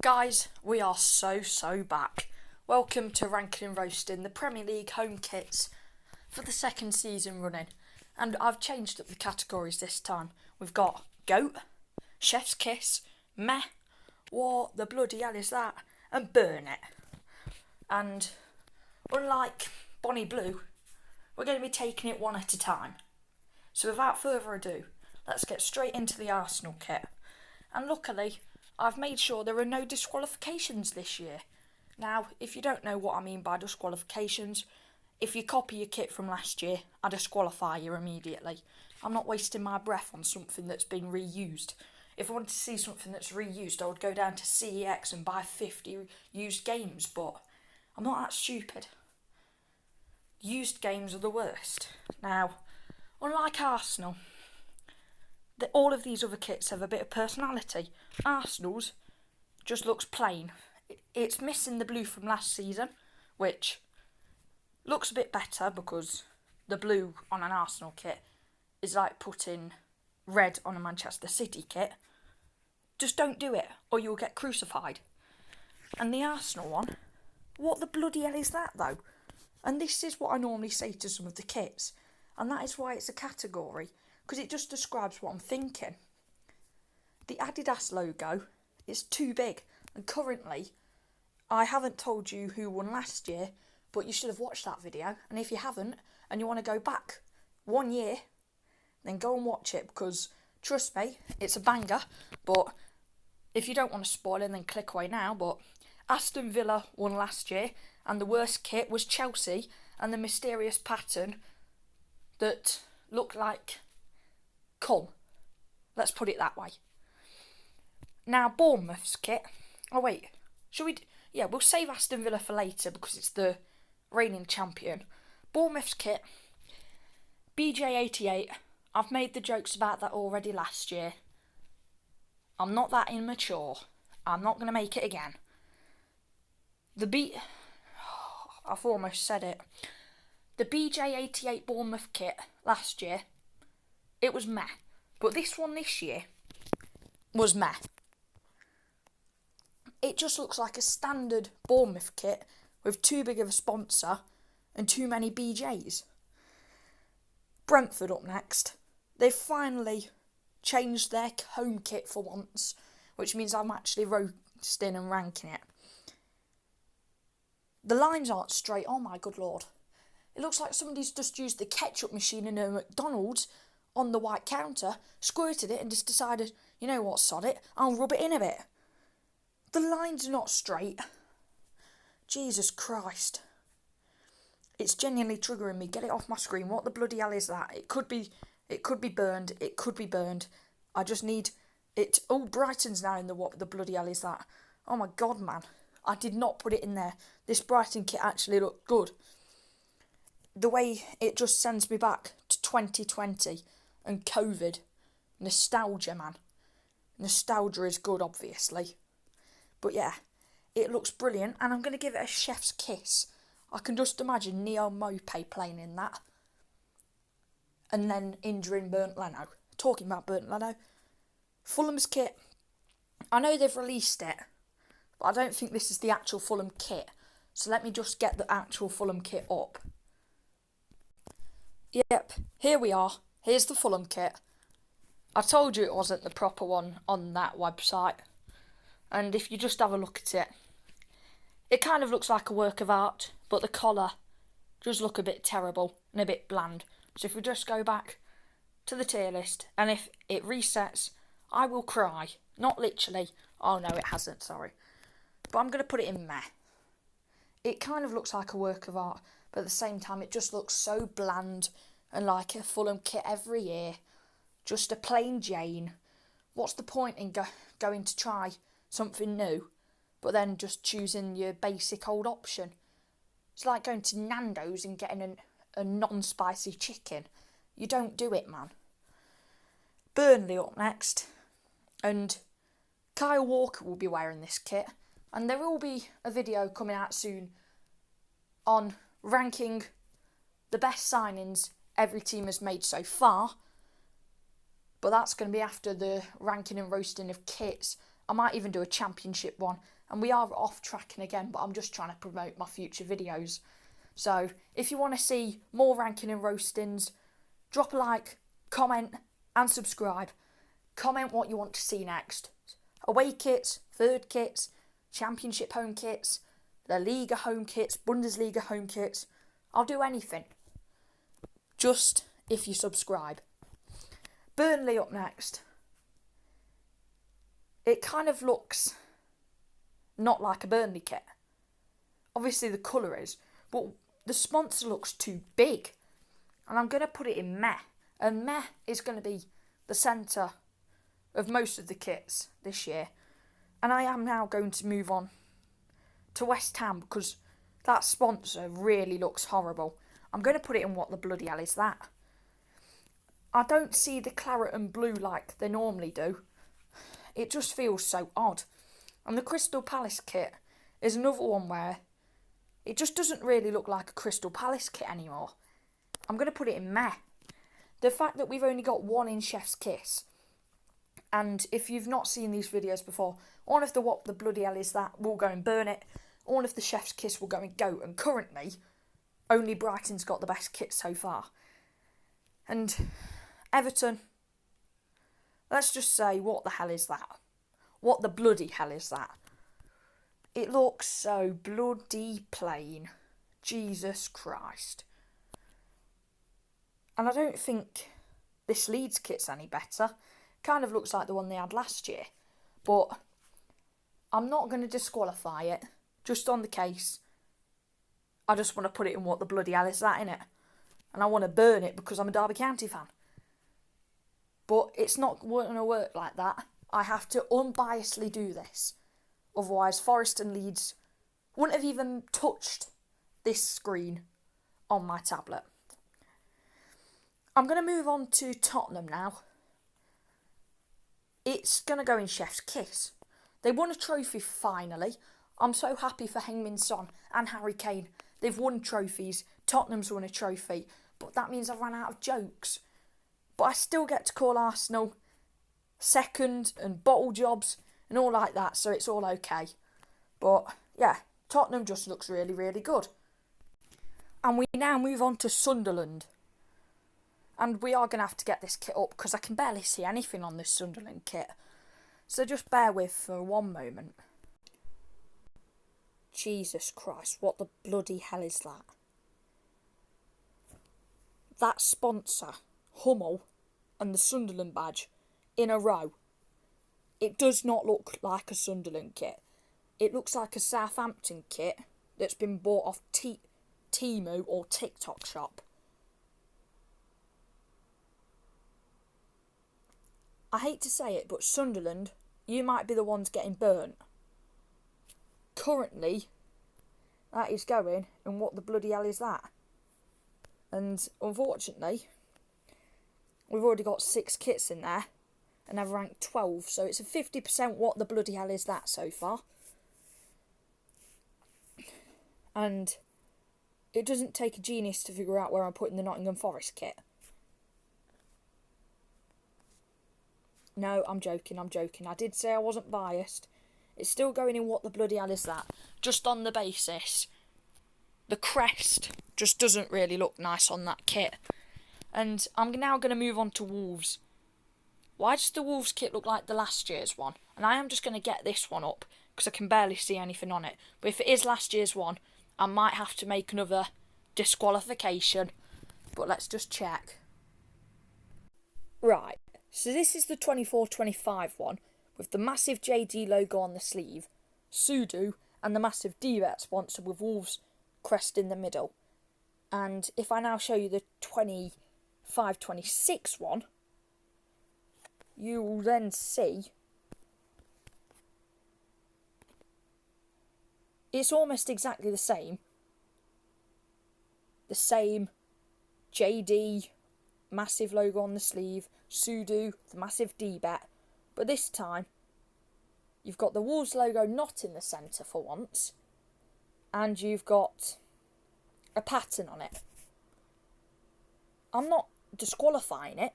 Guys, we are so back. Welcome to Ranking and Roasting, the Premier League home kits for the second season running. And I've changed up the categories this time. We've got GOAT, Chef's Kiss, Meh, What the bloody hell is that? And Burn It. And unlike Bonnie Blue, we're going to be taking it one at a time. So without further ado, let's get straight into the Arsenal kit. And luckily, I've made sure there are no disqualifications this year. Now, if you don't know what I mean by disqualifications, if you copy your kit from last year, I disqualify you immediately. I'm not wasting my breath on something that's been reused. If I wanted to see something that's reused, I would go down to CEX and buy 50 used games, but I'm not that stupid. Used games are the worst. Now, unlike Arsenal, all of these other kits have a bit of personality. Arsenal's just looks plain. It's missing the blue from last season, which looks a bit better because the blue on an Arsenal kit is like putting red on a Manchester City kit. Just don't do it or you'll get crucified. And the Arsenal one, what the bloody hell is that though? And this is what I normally say to some of the kits, and that is why it's a category, because it just describes what I'm thinking. The Adidas logo is too big, and currently, I haven't told you who won last year, but you should have watched that video, and if you haven't, and you want to go back 1 year, then go and watch it, because, trust me, it's a banger, but if you don't want to spoil it, then click away now, but Aston Villa won last year, and the worst kit was Chelsea, and the mysterious pattern that looked like cum. Let's put it that way. Now, Bournemouth's kit. Oh, wait. Shall we... Yeah, we'll save Aston Villa for later because it's the reigning champion. Bournemouth's kit. BJ88. I've made the jokes about that already last year. I'm not that immature. I'm not going to make it again. I've almost said it. The BJ88 Bournemouth kit last year, it was meh. But this one this year was meh. It just looks like a standard Bournemouth kit with too big of a sponsor and too many BJs. Brentford up next. They've finally changed their home kit for once, which means I'm actually roasting and ranking it. The lines aren't straight. Oh my good lord. It looks like somebody's just used the ketchup machine in a McDonald's on the white counter, squirted it and just decided, you know what, sod it, I'll rub it in a bit. The lines are not straight. Jesus Christ. It's genuinely triggering me. Get it off my screen. What the bloody hell is that? It could be burned. It could be burned. I just need it. Oh, Brighton's now in the what the bloody hell is that? Oh my god, man. I did not put it in there. This Brighton kit actually looked good. The way it just sends me back to 2020 and COVID. Nostalgia, man. Nostalgia is good, obviously. But yeah, it looks brilliant, and I'm going to give it a chef's kiss. I can just imagine Neo Mope playing in that. And then injuring Bernd Leno. Talking about Bernd Leno, Fulham's kit. I know they've released it, but I don't think this is the actual Fulham kit. So let me just get the actual Fulham kit up. Yep, here we are. Here's the Fulham kit. I told you it wasn't the proper one on that website. And if you just have a look at it, it kind of looks like a work of art, but the collar does look a bit terrible and a bit bland. So if we just go back to the tier list, and if it resets, I will cry. Not literally. Oh no, it hasn't, sorry. But I'm going to put it in meh. It kind of looks like a work of art, but at the same time it just looks so bland and like a Fulham kit every year. Just a plain Jane. What's the point in going to try something new, but then just choosing your basic old option? It's like going to Nando's and getting a non-spicy chicken. You don't do it, man. Burnley up next. And Kyle Walker will be wearing this kit. And there will be a video coming out soon on ranking the best signings every team has made so far. But that's going to be after the ranking and roasting of kits I might even do a championship one. And we are off tracking again, but I'm just trying to promote my future videos. So if you want to see more ranking and roastings, drop a like, comment and subscribe. Comment what you want to see next. Away kits, third kits, championship home kits, La Liga home kits, Bundesliga home kits. I'll do anything. Just if you subscribe. Burnley up next. It kind of looks not like a Burnley kit. Obviously the colour is, but the sponsor looks too big. And I'm going to put it in meh. And meh is going to be the centre of most of the kits this year. And I am now going to move on to West Ham because that sponsor really looks horrible. I'm going to put it in what the bloody hell is that? I don't see the claret and blue like they normally do. It just feels so odd. And the Crystal Palace kit is another one where it just doesn't really look like a Crystal Palace kit anymore. I'm going to put it in meh. The fact that we've only got one in Chef's Kiss, and if you've not seen these videos before, one of the what the bloody hell is that will go and burn it, one of the Chef's Kiss will go and goat, and currently only Brighton's got the best kit so far. And Everton, let's just say, what the hell is that? What the bloody hell is that? It looks so bloody plain. Jesus Christ. And I don't think this Leeds kit's any better. Kind of looks like the one they had last year. But I'm not going to disqualify it. Just on the case. I just want to put it in what the bloody hell is that, innit? And I want to burn it because I'm a Derby County fan. But it's not going to work like that. I have to unbiasedly do this. Otherwise, Forest and Leeds wouldn't have even touched this screen on my tablet. I'm going to move on to Tottenham now. It's going to go in Chef's Kiss. They won a trophy finally. I'm so happy for Heung-min Son and Harry Kane. They've won trophies. Tottenham's won a trophy. But that means I've run out of jokes. But I still get to call Arsenal second and bottle jobs and all like that, so it's all okay. But yeah, Tottenham just looks really, really good. And we now move on to Sunderland. And we are going to have to get this kit up because I can barely see anything on this Sunderland kit. So just bear with for one moment. Jesus Christ, what the bloody hell is that? That sponsor, Hummel, and the Sunderland badge in a row. It does not look like a Sunderland kit. It looks like a Southampton kit that's been bought off Temu or TikTok shop. I hate to say it, but Sunderland, you might be the ones getting burnt. Currently, that is going, and what the bloody hell is that? And unfortunately, we've already got 6 kits in there, and I've ranked 12, so it's a 50% what the bloody hell is that so far. And it doesn't take a genius to figure out where I'm putting the Nottingham Forest kit. No, I'm joking. I did say I wasn't biased. It's still going in what the bloody hell is that? Just on the basis. The crest just doesn't really look nice on that kit. And I'm now going to move on to Wolves. Why does the Wolves kit look like the last year's one? And I am just going to get this one up because I can barely see anything on it. But if it is last year's one, I might have to make another disqualification. But let's just check. Right. So this is the 24-25 one with the massive JD logo on the sleeve, Sudo, and the massive DBet sponsor with Wolves crest in the middle. And if I now show you the 25-26 one, you will then see it's almost exactly the same. The same JD, massive logo on the sleeve, Sudo, the massive DBet. But this time, you've got the Wolves logo not in the centre for once. And you've got a pattern on it. I'm not disqualifying it,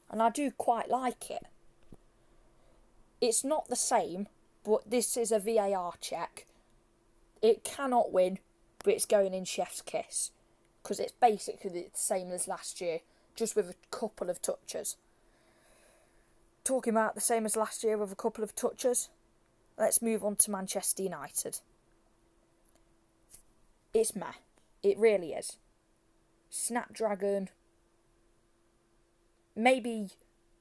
and I do quite like it. It's not the same but this is a VAR check. It cannot win, but it's going in chef's kiss. Because it's basically the same as last year, just with a couple of touches. Talking about the same as last year with a couple of touches, let's move on to Manchester United. It's meh. It really is. Snapdragon. Maybe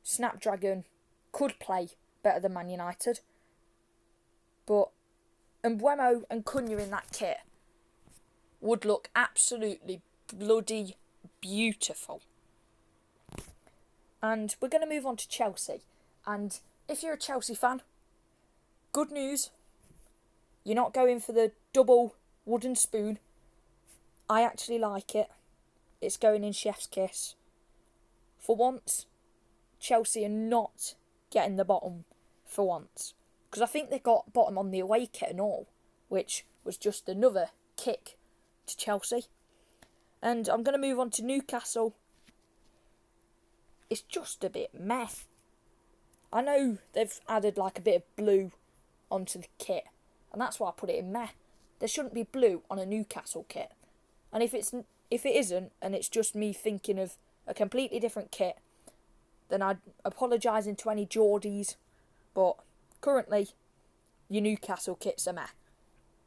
Snapdragon could play better than Man United. But Mbeumo and Cunha in that kit would look absolutely bloody beautiful. And we're going to move on to Chelsea. And if you're a Chelsea fan, good news. You're not going for the double wooden spoon. I actually like it. It's going in chef's kiss. For once, Chelsea are not getting the bottom for once. Because I think they got bottom on the away kit and all, which was just another kick to Chelsea. And I'm going to move on to Newcastle. It's just a bit meh. I know they've added like a bit of blue onto the kit, and that's why I put it in meh. There shouldn't be blue on a Newcastle kit. And if it isn't, and it's just me thinking of a completely different kit, then I'd apologising to any Geordies. But currently, your Newcastle kit's a meh.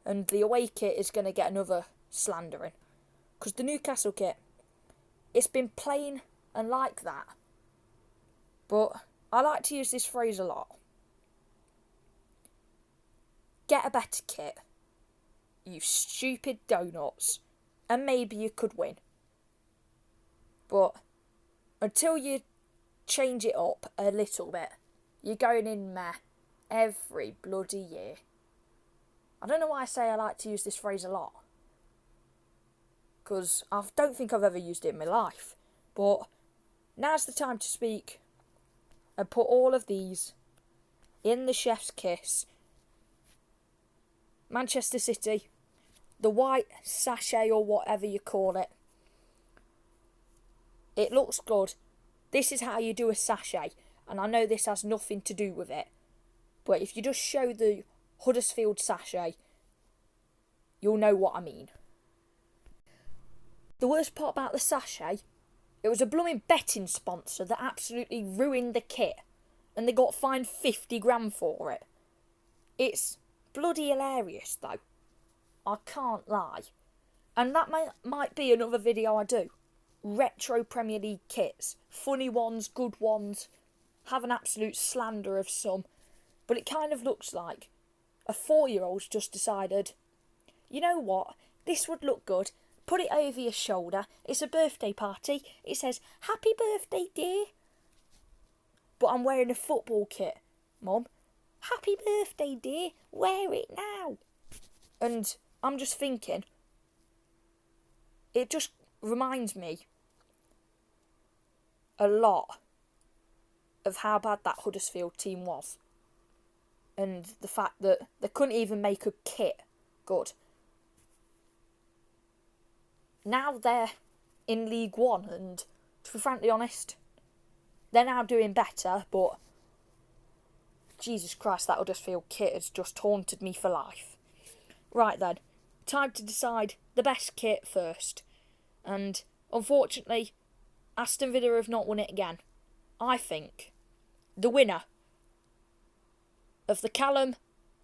And the away kit is going to get another slandering. Because the Newcastle kit, it's been plain and like that. But I like to use this phrase a lot. Get a better kit, you stupid donuts, and maybe you could win. But until you change it up a little bit, you're going in meh every bloody year. I don't know why I say I like to use this phrase a lot, because I don't think I've ever used it in my life. But now's the time to speak and put all of these in the chef's kiss. Manchester City, the white sachet or whatever you call it. It looks good. This is how you do a sachet, and I know this has nothing to do with it, but if you just show the Huddersfield sachet, you'll know what I mean. The worst part about the sachet, it was a blooming betting sponsor that absolutely ruined the kit, and they got fined 50 grand for it. It's bloody hilarious though. I can't lie. And that might be another video I do. Retro Premier League kits. Funny ones, good ones. Have an absolute slander of some. But it kind of looks like a 4-year-old's just decided, you know what, this would look good. Put it over your shoulder. It's a birthday party. It says, happy birthday, dear. But I'm wearing a football kit. Mum, happy birthday, dear. Wear it now. And I'm just thinking, it just reminds me a lot of how bad that Huddersfield team was. And the fact that they couldn't even make a kit good. Now they're in League One, and to be frankly honest, they're now doing better, but Jesus Christ, that Huddersfield kit has just haunted me for life. Right then, time to decide the best kit first. And unfortunately, Aston Villa have not won it again. I think the winner of the Callum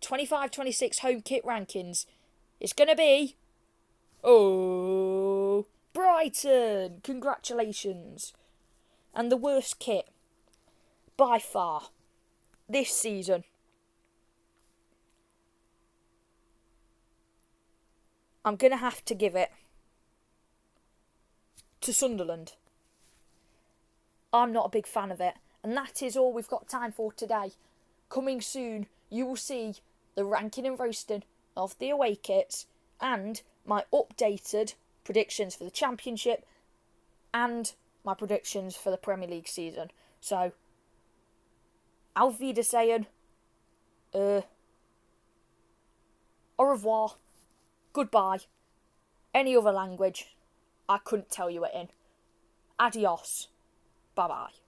25-26 home kit rankings is going to be Brighton. Congratulations. And the worst kit by far this season, I'm going to have to give it to Sunderland. I'm not a big fan of it. And that is all we've got time for today. Coming soon, you will see the ranking and roasting of the away kits and my updated predictions for the Championship and my predictions for the Premier League season. So, auf Wiedersehen, au revoir, goodbye, any other language, I couldn't tell you it in. Adios, bye bye.